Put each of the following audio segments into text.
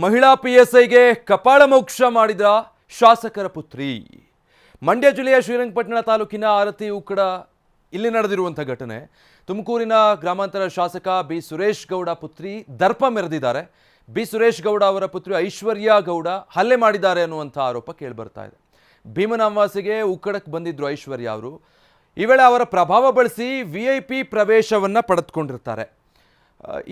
ಮಹಿಳಾ ಪಿಎಸ್ಐಗೆ ಕಪಾಳ ಮೋಕ್ಷ ಮಾಡಿದ ಶಾಸಕರ ಪುತ್ರಿ. ಮಂಡ್ಯ ಜಿಲ್ಲೆಯ ಶ್ರೀರಂಗಪಟ್ಟಣ ತಾಲೂಕಿನ ಆರತಿ ಉಕ್ಕಡ ಇಲ್ಲಿ ನಡೆದಿರುವಂಥ ಘಟನೆ. ತುಮಕೂರಿನ ಗ್ರಾಮಾಂತರ ಶಾಸಕ ಬಿ ಸುರೇಶ್ ಗೌಡ ಪುತ್ರಿ ದರ್ಪ ಮೆರೆದಿದ್ದಾರೆ. ಬಿ ಸುರೇಶ್ ಗೌಡ ಅವರ ಪುತ್ರಿ ಐಶ್ವರ್ಯ ಗೌಡ ಹಲ್ಲೆ ಮಾಡಿದ್ದಾರೆ ಅನ್ನುವಂಥ ಆರೋಪ ಕೇಳಿಬರ್ತಾ ಇದೆ. ಭೀಮನ ಅಮಾವಾಸ್ಯೆಗೆ ಉಕ್ಕಡಕ್ಕೆ ಬಂದಿದ್ರು ಐಶ್ವರ್ಯ ಅವರು. ಈ ವೇಳೆ ಅವರ ಪ್ರಭಾವ ಬಳಸಿ VIP ಪ್ರವೇಶವನ್ನು ಪಡೆದುಕೊಂಡಿರ್ತಾರೆ.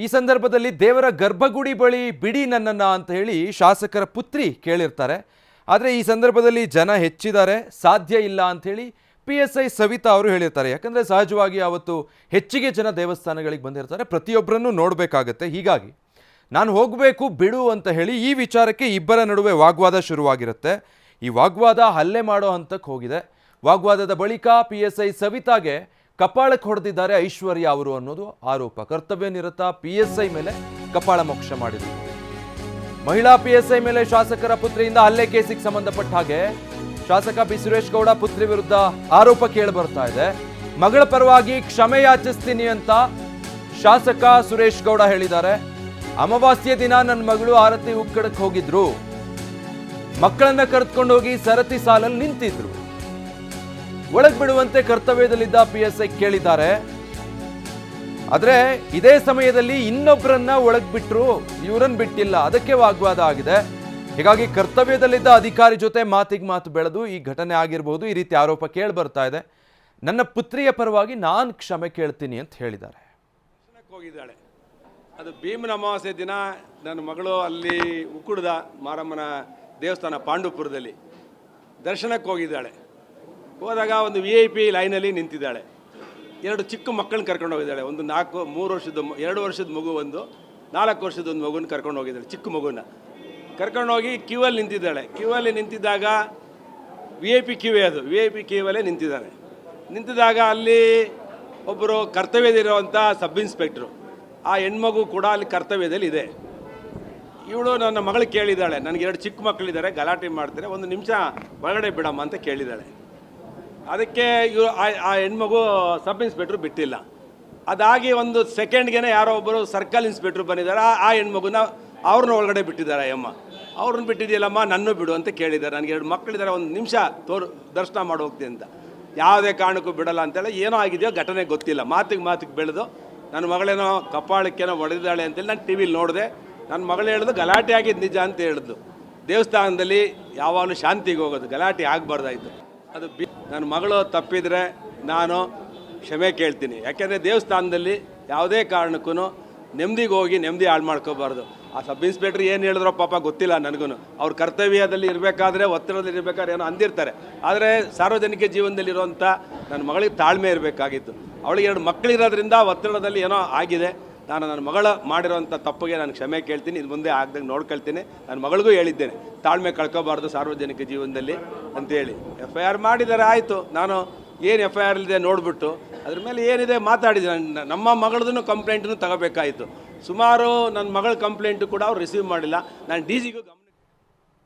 ಈ ಸಂದರ್ಭದಲ್ಲಿ ದೇವರ ಗರ್ಭಗುಡಿ ಬಳಿ ಬಿಡಿ ನನ್ನನ್ನು ಅಂತ ಹೇಳಿ ಶಾಸಕರ ಪುತ್ರಿ ಕೇಳಿರ್ತಾರೆ. ಆದರೆ ಈ ಸಂದರ್ಭದಲ್ಲಿ ಜನ ಹೆಚ್ಚಿದ್ದಾರೆ, ಸಾಧ್ಯ ಇಲ್ಲ ಅಂಥೇಳಿ PSI ಸವಿತಾ ಅವರು ಹೇಳಿರ್ತಾರೆ. ಯಾಕಂದರೆ ಸಹಜವಾಗಿ ಅವತ್ತು ಹೆಚ್ಚಿಗೆ ಜನ ದೇವಸ್ಥಾನಗಳಿಗೆ ಬಂದಿರ್ತಾರೆ, ಪ್ರತಿಯೊಬ್ಬರನ್ನು ನೋಡಬೇಕಾಗತ್ತೆ. ಹೀಗಾಗಿ ನಾನು ಹೋಗಬೇಕು ಬಿಡು ಅಂತ ಹೇಳಿ ಈ ವಿಚಾರಕ್ಕೆ ಇಬ್ಬರ ನಡುವೆ ವಾಗ್ವಾದ ಶುರುವಾಗಿರುತ್ತೆ. ಈ ವಾಗ್ವಾದ ಹಲ್ಲೆ ಮಾಡೋ ಹಂತಕ್ಕೆ ಹೋಗಿದೆ. ವಾಗ್ವಾದದ ಬಳಿಕ PSI ಸವಿತಾಗೆ ಕಪಾಳಕ್ಕೆ ಹೊಡೆದಿದ್ದಾರೆ ಐಶ್ವರ್ಯ ಅವರು ಅನ್ನೋದು ಆರೋಪ. ಕರ್ತವ್ಯ ನಿರತ PSI ಮೇಲೆ ಕಪಾಳ ಮೋಕ್ಷ ಮಾಡಿದರು. ಮಹಿಳಾ PSI ಮೇಲೆ ಶಾಸಕರ ಪುತ್ರಿಯಿಂದ ಹಲ್ಲೆ ಕೇಸಿಗೆ ಸಂಬಂಧಪಟ್ಟ ಹಾಗೆ ಶಾಸಕ ಬಿ ಸುರೇಶ್ ಗೌಡ ಪುತ್ರಿ ವಿರುದ್ಧ ಆರೋಪ ಕೇಳಿ ಬರ್ತಾ ಇದೆ. ಮಗಳ ಪರವಾಗಿ ಕ್ಷಮೆ ಯಾಚಿಸ್ತೀನಿ ಅಂತ ಶಾಸಕ ಸುರೇಶ್ ಗೌಡ ಹೇಳಿದ್ದಾರೆ. ಅಮಾವಾಸ್ಯೆ ದಿನ ನನ್ನ ಮಗಳು ಆರತಿ ಉಕ್ಕಡಕ್ಕೆ ಹೋಗಿದ್ರು, ಮಕ್ಕಳನ್ನ ಕರೆದುಕೊಂಡು ಹೋಗಿ ಸರತಿ ಸಾಲಲ್ಲಿ ನಿಂತಿದ್ರು. ಒಳಗ್ ಬಿಡುವಂತೆ ಕರ್ತವ್ಯದಲ್ಲಿದ್ದ PSI ಕೇಳಿದ್ದಾರೆ. ಆದ್ರೆ ಇದೇ ಸಮಯದಲ್ಲಿ ಇನ್ನೊಬ್ಬರನ್ನ ಒಳಗ್ ಬಿಟ್ರು, ಇವರನ್ನ ಬಿಟ್ಟಿಲ್ಲ. ಅದಕ್ಕೆ ವಾಗ್ವಾದ ಆಗಿದೆ. ಹೀಗಾಗಿ ಕರ್ತವ್ಯದಲ್ಲಿದ್ದ ಅಧಿಕಾರಿ ಜೊತೆ ಮಾತಿಗೆ ಮಾತು ಬೆಳೆದು ಈ ಘಟನೆ ಆಗಿರಬಹುದು. ಈ ರೀತಿ ಆರೋಪ ಕೇಳಿ ಬರ್ತಾ ಇದೆ. ನನ್ನ ಪುತ್ರಿಯ ಪರವಾಗಿ ನಾನು ಕ್ಷಮೆ ಕೇಳ್ತೀನಿ ಅಂತ ಹೇಳಿದ್ದಾರೆ. ಹೋಗಿದ್ದಾಳೆ. ಅದು ಭೀಮನ ಅಮಾವಾಸ್ಯೆ ದಿನ ನನ್ನ ಮಗಳು ಅಲ್ಲಿ ಉಕ್ಕುಡದ ಮಾರಮ್ಮನ ದೇವಸ್ಥಾನ ಪಾಂಡುಪುರದಲ್ಲಿ ದರ್ಶನಕ್ಕೆ ಹೋಗಿದ್ದಾಳೆ. ಹೋದಾಗ ಒಂದು VIP ಲೈನಲ್ಲಿ ನಿಂತಿದ್ದಾಳೆ. ಎರಡು ಚಿಕ್ಕ ಮಕ್ಕಳನ್ನ ಕರ್ಕೊಂಡು ಹೋಗಿದ್ದಾಳೆ. ಒಂದು 3 ವರ್ಷದ 2 ವರ್ಷದ ಮಗು, ಒಂದು 4 ವರ್ಷದ ಒಂದು ಮಗುನ ಕರ್ಕೊಂಡು ಹೋಗಿದ್ದಾಳೆ. ಚಿಕ್ಕ ಮಗುನ ಕರ್ಕೊಂಡು ಹೋಗಿ ಕ್ಯೂವಲ್ಲಿ ನಿಂತಿದ್ದಾಳೆ. ಕ್ಯೂವಲ್ಲಿ ನಿಂತಿದ್ದಾಗ VIP ಕ್ಯೂವೇ, ಅದು VIP ಕ್ಯೂವಲ್ಲೇ ನಿಂತಿದ್ದಾನೆ. ನಿಂತಿದ್ದಾಗ ಅಲ್ಲಿ ಒಬ್ಬರು ಕರ್ತವ್ಯದಲ್ಲಿರುವಂಥ ಸಬ್ ಇನ್ಸ್ಪೆಕ್ಟ್ರು, ಆ ಹೆಣ್ಮಗು ಕೂಡ ಅಲ್ಲಿ ಕರ್ತವ್ಯದಲ್ಲಿ ಇದೆ. ಇವಳು ನನ್ನ ಮಗಳು ಕೇಳಿದ್ದಾಳೆ, ನನಗೆ 2 ಚಿಕ್ಕ ಮಕ್ಕಳಿದ್ದಾರೆ, ಗಲಾಟೆ ಮಾಡ್ತಾರೆ, 1 ನಿಮಿಷ ಒಳಗಡೆ ಬಿಡಮ್ಮ ಅಂತ ಕೇಳಿದ್ದಾಳೆ. ಅದಕ್ಕೆ ಇವರು ಆ ಹೆಣ್ಮಗು ಸಬ್ ಇನ್ಸ್ಪೆಕ್ಟ್ರು ಬಿಟ್ಟಿಲ್ಲ. ಅದಾಗಿ 1 ಸೆಕೆಂಡ್ಗೆ ಯಾರೋ ಒಬ್ಬರು ಸರ್ಕಲ್ ಇನ್ಸ್ಪೆಕ್ಟ್ರು ಬಂದಿದ್ದಾರೆ. ಆ ಹೆಣ್ಮಗುನ ಅವ್ರನ್ನ ಒಳಗಡೆ ಬಿಟ್ಟಿದ್ದಾರೆ. ಅಮ್ಮ ಅವ್ರನ್ನ ಬಿಟ್ಟಿದೆಯಲ್ಲಮ್ಮ, ನನ್ನೂ ಬಿಡು ಅಂತ ಕೇಳಿದ್ದಾರೆ. ನನಗೆ 2 ಮಕ್ಕಳಿದ್ದಾರೆ, 1 ನಿಮಿಷ ದರ್ಶನ ಮಾಡಿ ಹೋಗ್ತೀನಿ ಅಂತ. ಯಾವುದೇ ಕಾರಣಕ್ಕೂ ಬಿಡಲ್ಲ ಅಂತೇಳಿ ಏನೋ ಆಗಿದೆಯೋ ಘಟನೆ ಗೊತ್ತಿಲ್ಲ. ಮಾತಿಗೆ ಬೆಳೆದು ನನ್ನ ಮಗಳೇನೋ ಕಪಾಳಕ್ಕೇನೋ ಹೊಡೆದಿದ್ದಾಳೆ ಅಂತೇಳಿ ನಾನು TV ನೋಡಿದೆ. ನನ್ನ ಮಗಳು ಹೇಳಿದು ಗಲಾಟೆ ಆಗಿದ್ದು ನಿಜ ಅಂತ ಹೇಳಿದ್ದು. ದೇವಸ್ಥಾನದಲ್ಲಿ ಯಾವಾಗಲೂ ಶಾಂತಿಗೆ ಹೋಗೋದು, ಗಲಾಟೆ ಆಗಬಾರ್ದಾಯ್ತು. ಅದು ನನ್ನ ಮಗಳು ತಪ್ಪಿದರೆ ನಾನು ಕ್ಷಮೆ ಕೇಳ್ತೀನಿ. ಯಾಕೆಂದರೆ ದೇವಸ್ಥಾನದಲ್ಲಿ ಯಾವುದೇ ಕಾರಣಕ್ಕೂ ನೆಮ್ಮದಿಗೆ ಹೋಗಿ ನೆಮ್ಮದಿ ಹಾಳು ಮಾಡ್ಕೋಬಾರ್ದು. ಆ ಸಬ್ ಇನ್ಸ್ಪೆಕ್ಟ್ರ್ ಏನು ಹೇಳಿದ್ರೋ ಪಾಪ ಗೊತ್ತಿಲ್ಲ ನನಗೂ. ಅವ್ರ ಕರ್ತವ್ಯದಲ್ಲಿ ಇರಬೇಕಾದ್ರೆ, ಒತ್ತಡದಲ್ಲಿ ಇರಬೇಕಾದ್ರೆ ಏನೋ ಅಂದಿರ್ತಾರೆ. ಆದರೆ ಸಾರ್ವಜನಿಕ ಜೀವನದಲ್ಲಿರುವಂಥ ನನ್ನ ಮಗಳಿಗೆ ತಾಳ್ಮೆ ಇರಬೇಕಾಗಿತ್ತು. ಅವಳಿಗೆ 2 ಮಕ್ಕಳಿರೋದ್ರಿಂದ ಒತ್ತಡದಲ್ಲಿ ಏನೋ ಆಗಿದೆ. ನಾನು ನನ್ನ ಮಗಳ ಮಾಡಿರೋಂಥ ತಪ್ಪಿಗೆ ನಾನು ಕ್ಷಮೆ ಕೇಳ್ತೀನಿ. ಇದು ಮುಂದೆ ಆಗ್ದಂಗೆ ನೋಡ್ಕೊಳ್ತೀನಿ. ನನ್ನ ಮಗಳಿಗೂ ಹೇಳಿದ್ದೇನೆ, ತಾಳ್ಮೆ ಕಳ್ಕೊಬಾರ್ದು ಸಾರ್ವಜನಿಕ ಜೀವನದಲ್ಲಿ ಅಂತೇಳಿ. FIR ಮಾಡಿದ್ದಾರೆ, ಆಯಿತು. ನಾನು ಏನು FIR ಇದೆ ನೋಡಿಬಿಟ್ಟು ಅದ್ರ ಮೇಲೆ ಏನಿದೆ ಮಾತಾಡಿದೆ. ನಮ್ಮ ಮಗಳದೂ ಕಂಪ್ಲೇಂಟನ್ನು ತಗೋಬೇಕಾಯಿತು. ಸುಮಾರು ನನ್ನ ಮಗಳ ಕಂಪ್ಲೇಂಟು ಕೂಡ ಅವ್ರು ರಿಸೀವ್ ಮಾಡಿಲ್ಲ. ನಾನು DGಗೂ